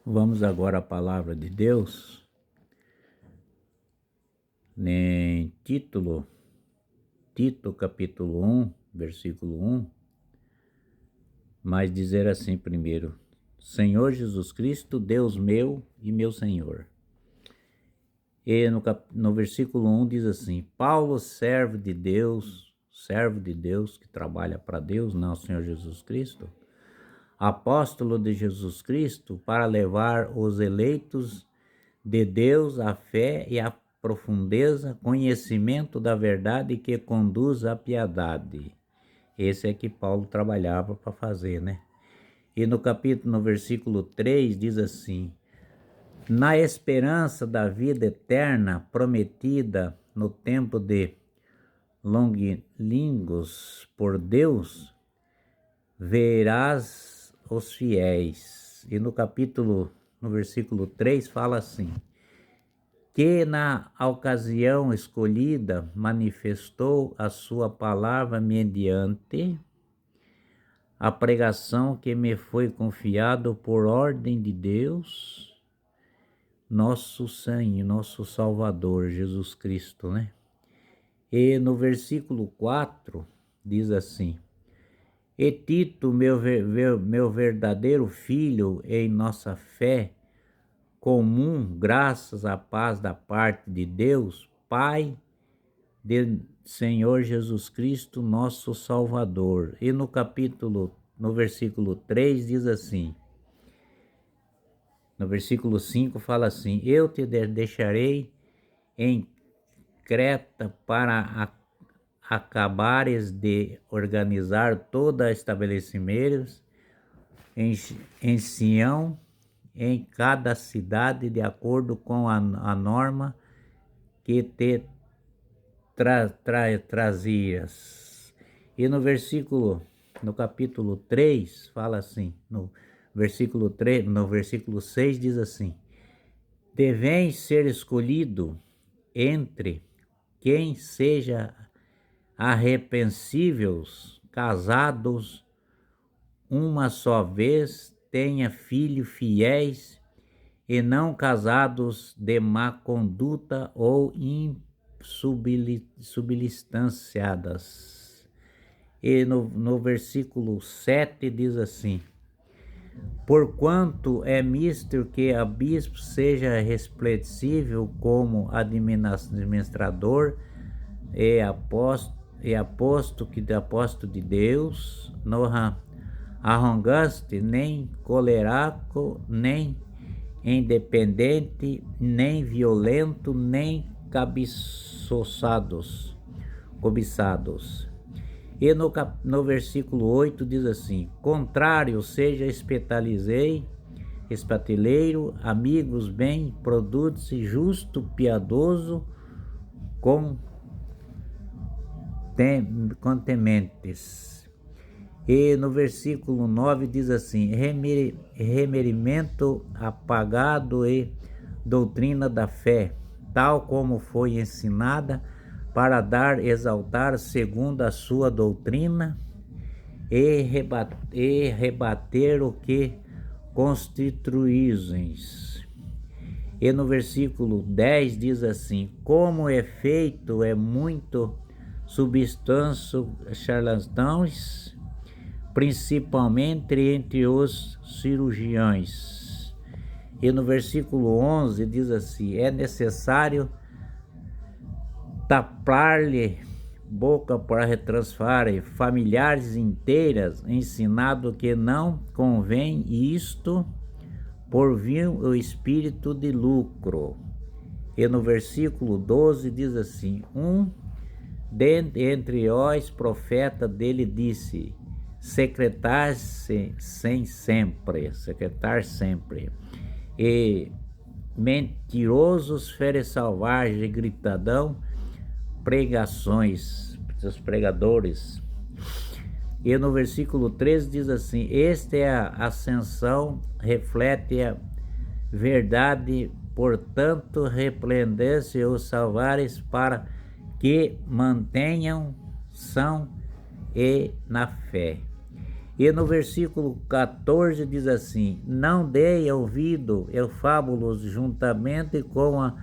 Vamos agora à palavra de Deus, em Tito capítulo 1, versículo 1, mas dizer assim primeiro: Senhor Jesus Cristo, Deus meu e meu Senhor. E no versículo 1 diz assim: Paulo, servo de Deus que trabalha para Deus, não o Senhor Jesus Cristo, apóstolo de Jesus Cristo, para levar os eleitos de Deus à fé e à profundeza, conhecimento da verdade que conduz à piedade. Esse é que Paulo trabalhava para fazer, né? E no versículo 3 diz assim: na esperança da vida eterna prometida no tempo de longínquos por Deus, verás os fiéis. E no versículo 3 fala assim: que na ocasião escolhida manifestou a sua palavra mediante a pregação que me foi confiado por ordem de Deus, nosso Senhor, nosso Salvador, Jesus Cristo, né? E no versículo 4 diz assim: e Tito, meu verdadeiro filho em nossa fé comum, graças à paz da parte de Deus, Pai, de Senhor Jesus Cristo, nosso Salvador. E no versículo 3 diz assim, no versículo 5 fala assim: eu te deixarei em Creta para acabares de organizar toda estabelecimentos em Sião, em cada cidade, de acordo com a norma que te trazias. E no capítulo 3, fala assim, no versículo 6 diz assim: deveis ser escolhido entre quem seja arrepensíveis, casados uma só vez, tenha filhos fiéis e não casados de má conduta ou substanciadas. E no versículo 7 diz assim: porquanto é mister que a bispo seja resplandecível como administrador e apóstolo de Deus, não arrogante, nem colérico, nem independente, nem violento, nem cobiçados. E no versículo 8 diz assim: contrário, seja espateleiro, amigos, bem, produtos, justo, piedoso, contementes. E no versículo 9 diz assim: remerimento apagado e doutrina da fé, tal como foi ensinada, para dar, exaltar segundo a sua doutrina, e rebater o que constituísseis. E no versículo 10 diz assim: como efeito é muito substância charlatãos, principalmente entre os cirurgiões. E no versículo 11 diz assim: é necessário tapar-lhe boca para retransfar familiares inteiras, ensinado que não convém isto, por vir o espírito de lucro. E no versículo 12 diz assim: entre os profeta dele disse: secretar sempre, e mentirosos fere salvagem, gritadão, pregações, os pregadores. E no versículo 13 diz assim: esta é a ascensão, reflete a verdade, portanto resplandece os salvares para que mantenham são e na fé. E no versículo 14 diz assim: não dei ouvido, eu fábulos juntamente com a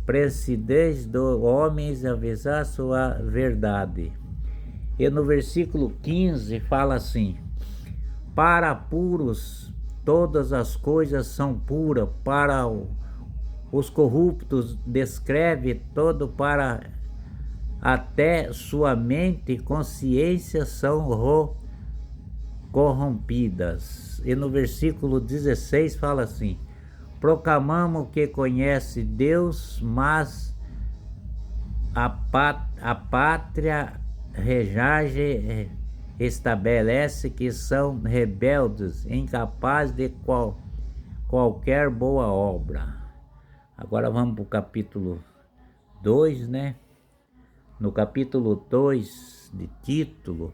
presidez dos homens avisar sua verdade. E no versículo 15 fala assim: para puros todas as coisas são puras, para os corruptos descreve todo, para até sua mente e consciência são corrompidas. E no versículo 16 fala assim: proclamamos que conhece Deus, mas a pátria rejage estabelece que são rebeldes, incapazes de qualquer boa obra. Agora vamos para o capítulo 2, né? No capítulo 2 de Tito,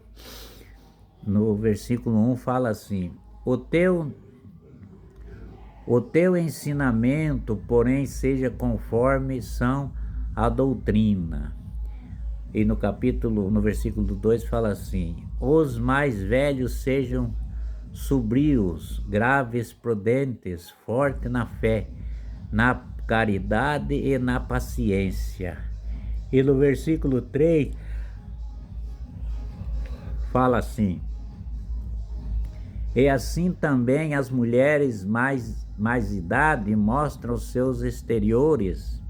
no versículo 1 fala assim: o teu ensinamento, porém, seja conforme são a doutrina. E no versículo 2 fala assim: os mais velhos sejam sobrios, graves, prudentes, fortes na fé, na caridade e na paciência. E no versículo 3 fala assim: e assim também as mulheres mais idade mostram seus exteriores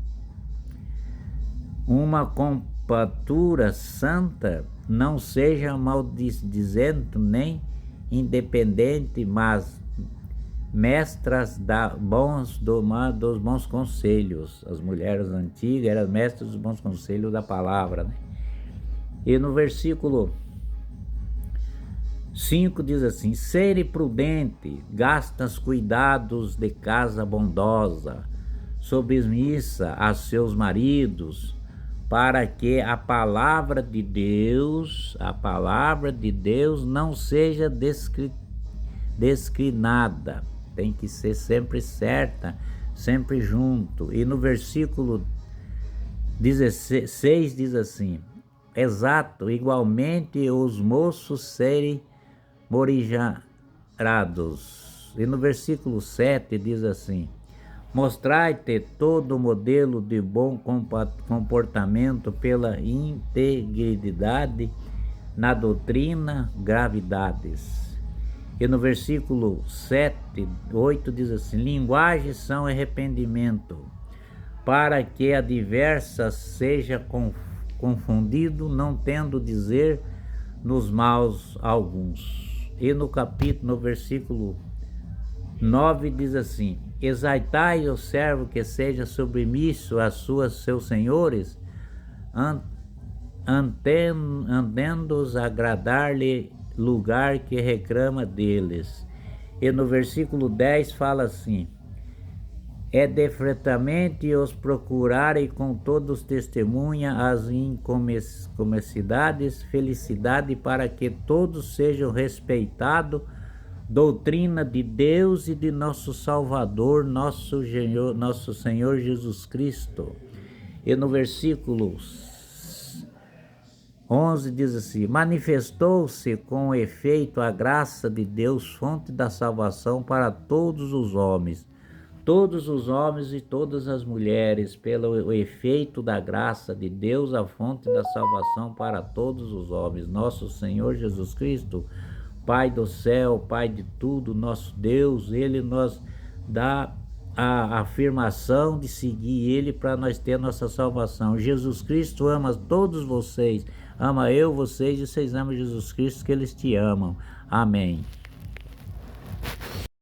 uma compatura santa, não seja maldizendo nem independente, mas mestras dos bons conselhos. As mulheres antigas eram mestras dos bons conselhos da palavra, né? E no versículo 5 diz assim: sere prudente, gastas cuidados de casa bondosa, submissa a seus maridos, para que a palavra de Deus não seja descrinada. Tem que ser sempre certa, sempre junto. E no versículo 16 diz assim: exato, igualmente os moços serem morigerados. E no versículo 7 diz assim: mostrai-te todo modelo de bom comportamento pela integridade na doutrina, gravidades. E no versículo 8 diz assim: linguagem são arrependimento, para que a diversa seja confundido, não tendo dizer nos maus alguns. E no versículo 9 diz assim: exaltai o servo que seja submisso a seus senhores, andando-os agradar-lhe lugar que reclama deles. E no versículo 10 fala assim: é defretamente os procurarem com todos testemunha as incomensidades, felicidade, para que todos sejam respeitados, doutrina de Deus e de nosso Salvador, nosso Senhor Jesus Cristo. E no versículo 11 diz assim: manifestou-se com efeito a graça de Deus, fonte da salvação para todos os homens e todas as mulheres, pelo efeito da graça de Deus, a fonte da salvação para todos os homens, nosso Senhor Jesus Cristo, Pai do céu, Pai de tudo, nosso Deus. Ele nos dá a afirmação de seguir Ele para nós ter nossa salvação. Jesus Cristo ama todos vocês, ama eu, vocês, e vocês amam Jesus Cristo, que eles te amam. Amém.